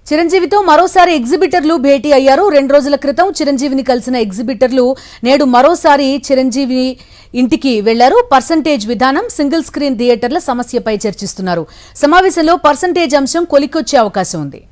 చిరంజీవితో మరోసారి ఎగ్జిబిటర్లు భేటీ అయ్యారు. 2 రోజుల క్రితం చిరంజీవిని కలిసిన ఎగ్జిబిటర్లు నేడు మరోసారి చిరంజీవి ఇంటికి వెళ్లారు. పర్సంటేజ్ విధానం, సింగిల్ స్క్రీన్ థియేటర్ల సమస్యపై చర్చిస్తున్నారు. సమావేశంలో పర్సంటేజ్ అంశం కొలికొచ్చే అవకాశం ఉంది.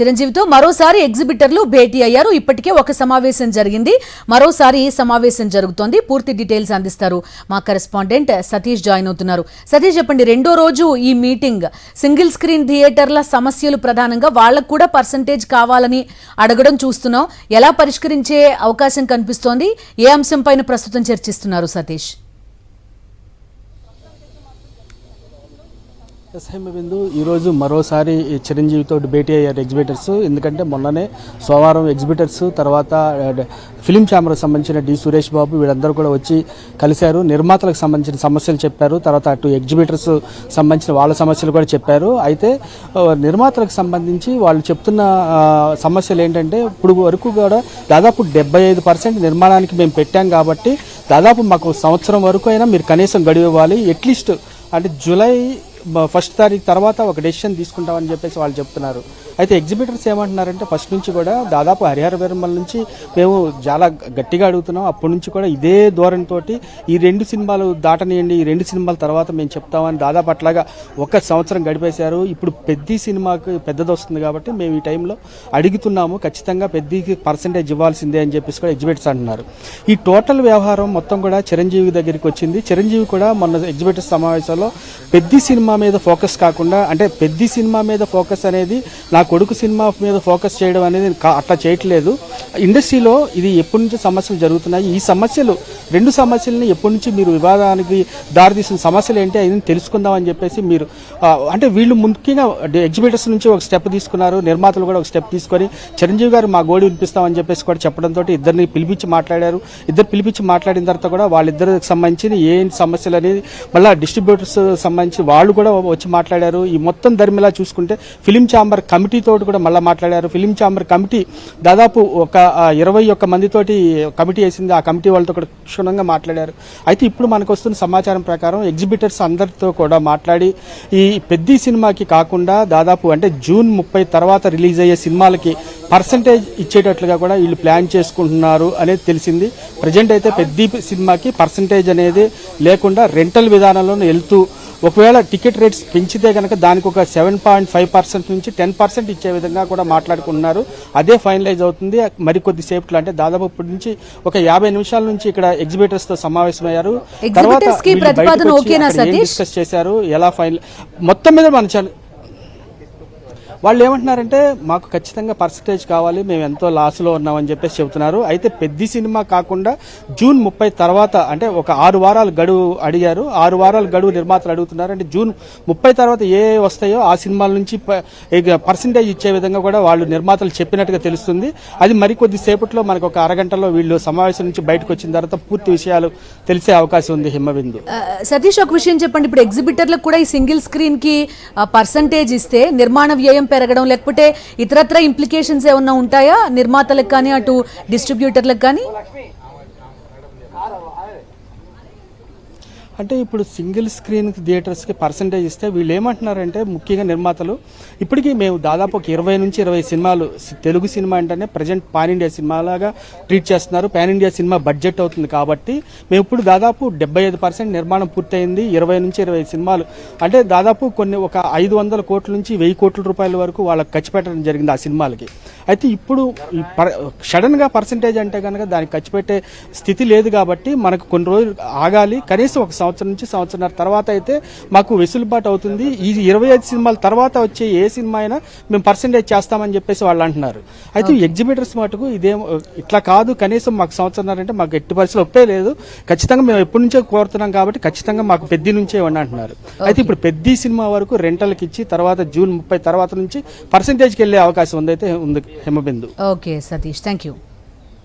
చిరంజీవితో మరోసారి ఎగ్జిబిటర్లు భేటీ అయ్యారు. ఇప్పటికే ఒక సమావేశం జరిగింది, మరోసారి సమావేశం జరుగుతోంది. పూర్తి డీటెయిల్స్ అందిస్తారు మా కరెస్పాండెంట్ సతీష్ జాయిన్ అవుతున్నారు. సతీష్, చెప్పండి, 2వ రోజు ఈ మీటింగ్, సింగిల్ స్క్రీన్ థియేటర్ల సమస్యలు ప్రధానంగా వాళ్ళకు కూడా పర్సంటేజ్ కావాలని అడగడం చూస్తున్నాం. ఎలా పరిష్కరించే అవకాశం కనిపిస్తోంది? ఏ అంశం పైన ప్రస్తుతం చర్చిస్తున్నారు సతీష్? బిందు ఈరోజు మరోసారి చిరంజీవితో భేటీ అయ్యారు ఎగ్జిబిటర్స్. ఎందుకంటే మొన్ననే సోమవారం ఎగ్జిబిటర్స్, తర్వాత ఫిలిం ఛాంబర్కి సంబంధించిన డి సురేష్ బాబు వీళ్ళందరూ కూడా వచ్చి కలిశారు. నిర్మాతలకు సంబంధించిన సమస్యలు చెప్పారు, తర్వాత అటు ఎగ్జిబిటర్స్ సంబంధించిన వాళ్ళ సమస్యలు కూడా చెప్పారు. అయితే నిర్మాతలకు సంబంధించి వాళ్ళు చెప్తున్న సమస్యలు ఏంటంటే, ఇప్పుడు వరకు కూడా దాదాపు 75% నిర్మాణానికి మేము పెట్టాం కాబట్టి దాదాపు మాకు సంవత్సరం వరకు అయినా మీరు కనీసం గడువు ఇవ్వాలి. అట్లీస్ట్ అంటే జూలై 1వ తారీఖు తర్వాత ఒక డెసిషన్ తీసుకుంటామని చెప్పేసి వాళ్ళు చెప్తున్నారు. అయితే ఎగ్జిబిటర్స్ ఏమంటున్నారంటే, ఫస్ట్ నుంచి కూడా దాదాపు హరిహర వీరమల్ నుంచి మేము చాలా గట్టిగా అడుగుతున్నాం. అప్పటి నుంచి కూడా ఇదే ధోరణితోటి ఈ 2 సినిమాలు దాటనియండి, ఈ 2 సినిమాల తర్వాత మేము చెప్తామని దాదాపు అట్లాగా 1 సంవత్సరం గడిపేశారు. ఇప్పుడు పెద్ద సినిమాకి పెద్దది వస్తుంది కాబట్టి మేము ఈ టైంలో అడుగుతున్నాము, ఖచ్చితంగా పెద్దకి పర్సంటేజ్ ఇవ్వాల్సిందే అని చెప్పేసి కూడా ఎగ్జిబిటర్స్ అంటున్నారు. ఈ టోటల్ వ్యవహారం మొత్తం కూడా చిరంజీవి దగ్గరికి వచ్చింది. చిరంజీవి కూడా మొన్న ఎగ్జిబిటర్స్ సమావేశంలో పెద్ద సినిమా మీద ఫోకస్ కాకుండా, అంటే పెద్ద సినిమా మీద ఫోకస్ అనేది నా కొడుకు సినిమా మీద ఫోకస్ చేయడం అనేది అట్లా చేయట్లేదు. ఇండస్ట్రీలో ఇది ఎప్పటి నుంచి సమస్యలు జరుగుతున్నాయి, ఈ సమస్యలు 2 సమస్యలని ఎప్పటి నుంచి మీరు వివాదానికి దారితీసిన సమస్యలు ఏంటి అని తెలుసుకుందామని చెప్పేసి మీరు అంటే వీళ్ళు ముఖ్యంగా ఎగ్జిబిటర్స్ నుంచి ఒక స్టెప్ తీసుకున్నారు, నిర్మాతలు కూడా ఒక స్టెప్ తీసుకొని చిరంజీవి గారు మా గోడి వినిపిస్తామని చెప్పేసి కూడా చెప్పడంతో ఇద్దరిని పిలిపించి మాట్లాడారు. పిలిపించి మాట్లాడిన తర్వాత కూడా వాళ్ళిద్దరికి సంబంధించిన ఏంటి సమస్యలు అనేది మళ్ళీ డిస్ట్రిబ్యూటర్స్ సంబంధించి వాళ్ళు కూడా వచ్చి మాట్లాడారు. ఈ మొత్తం ధర్మిలా చూసుకుంటే ఫిలిం ఛాంబర్ కమిటీ తోటి కూడా మళ్ళీ మాట్లాడారు. ఫిలిం ఛాంబర్ కమిటీ దాదాపు ఒక 21 మందితోటి కమిటీ వేసింది. ఆ కమిటీ వాళ్ళతో కూడా క్షుణ్ణంగా మాట్లాడారు. అయితే ఇప్పుడు మనకు వస్తున్న సమాచారం ప్రకారం ఎగ్జిబిటర్స్ అందరితో కూడా మాట్లాడి ఈ పెద్ద సినిమాకి కాకుండా దాదాపు అంటే జూన్ 30 తర్వాత రిలీజ్ అయ్యే సినిమాలకి పర్సంటేజ్ ఇచ్చేటట్లుగా కూడా వీళ్ళు ప్లాన్ చేసుకుంటున్నారు అనేది తెలిసింది. ప్రజెంట్ అయితే పెద్ద సినిమాకి పర్సంటేజ్ అనేది లేకుండా రెంటల్ విధానంలో వెళ్తూ, ఒకవేళ టికెట్ రేట్స్ పెంచితే కనుక దానికి ఒక 7.5% నుంచి 10% ఇచ్చే విధంగా కూడా మాట్లాడుకుంటున్నారు. అదే ఫైనలైజ్ అవుతుంది మరికొద్ది సేపట్లో. అంటే దాదాపు ఇప్పటి నుంచి ఒక 50 నిమిషాల నుంచి ఇక్కడ ఎగ్జిబిటర్స్ తో సమావేశమయ్యారు. తర్వాత డిస్కస్ చేశారు ఎలా ఫైనల్ మొత్తం మీద మన వాళ్ళు ఏమంటున్నారంటే, మాకు ఖచ్చితంగా పర్సంటేజ్ కావాలి, మేము ఎంతో లాస్లో ఉన్నామని చెప్పేసి చెబుతున్నారు. అయితే పెద్ద సినిమా కాకుండా జూన్ 30 తర్వాత అంటే ఒక 6 వారాలు గడువు అడిగారు. 6 వారాల గడువు నిర్మాతలు అడుగుతున్నారు. అంటే జూన్ 30 తర్వాత ఏ వస్తాయో ఆ సినిమాల నుంచి పర్సంటేజ్ ఇచ్చే విధంగా కూడా వాళ్ళు నిర్మాతలు చెప్పినట్టుగా తెలుస్తుంది. అది మరికొద్ది సేపట్లో మనకు ఒక అరగంటలో వీళ్ళు సమావేశం నుంచి బయటకు వచ్చిన తర్వాత పూర్తి విషయాలు తెలిసే అవకాశం ఉంది. హిమబిందు, సతీష్, ఒక విషయం చెప్పండి. ఇప్పుడు ఎగ్జిబిటర్లకు కూడా ఈ సింగిల్ స్క్రీన్ కి పర్సంటేజ్ ఇస్తే నిర్మాణ వ్యయం పెరగడం, లేకపోతే ఇతరత్ర ఇంప్లికేషన్స్ ఏమన్నా ఉంటాయా నిర్మాతలకు కానీ అటు డిస్ట్రిబ్యూటర్లకు కానీ? అంటే ఇప్పుడు సింగిల్ స్క్రీన్ థియేటర్స్కి పర్సంటేజ్ ఇస్తే వీళ్ళు ఏమంటున్నారంటే, ముఖ్యంగా నిర్మాతలు ఇప్పటికీ మేము దాదాపు ఒక 20 నుంచి 20 సినిమాలు, తెలుగు సినిమా అంటేనే ప్రజెంట్ పాన్ ఇండియా సినిమాలాగా ట్రీట్ చేస్తున్నారు. పాన్ ఇండియా సినిమా బడ్జెట్ అవుతుంది కాబట్టి మేము ఇప్పుడు దాదాపు 75% నిర్మాణం పూర్తయింది. 20 నుంచి 20 సినిమాలు అంటే దాదాపు కొన్ని ఒక 500 కోట్ల నుంచి 1000 కోట్ల రూపాయల వరకు వాళ్ళకి ఖర్చు పెట్టడం జరిగింది ఆ సినిమాలకి. అయితే ఇప్పుడు సడన్ గా పర్సంటేజ్ అంటే కనుక దానికి ఖర్చు పెట్టే స్థితి లేదు కాబట్టి మనకు కొన్ని రోజులు ఆగాలి. కనీసం ఒక సంవత్సరం నుంచి సంవత్సరాల తర్వాత అయితే మాకు వెసులుబాటు అవుతుంది. ఈ 25 సినిమాల తర్వాత వచ్చే ఏ సినిమా అయినా మేము పర్సంటేజ్ చేస్తామని చెప్పేసి వాళ్ళు అంటున్నారు. అయితే ఎగ్జిబిటర్స్ మటుకు ఇదేం ఇట్లా కాదు, కనీసం మాకు సంవత్సరం అంటే మాకు ఎట్టి పరిస్థితులు ఒప్పే లేదు, ఖచ్చితంగా మేము ఎప్పటి నుంచో కోరుతున్నాం కాబట్టి ఖచ్చితంగా మాకు పెద్ద నుంచే ఇవ్వండి అంటున్నారు. అయితే ఇప్పుడు పెద్ద సినిమా వరకు రెంటల్కి ఇచ్చి తర్వాత జూన్ 30 తర్వాత నుంచి పర్సంటేజ్కి వెళ్లే అవకాశం ఉంది Himabindu. Okay Satish, thank you.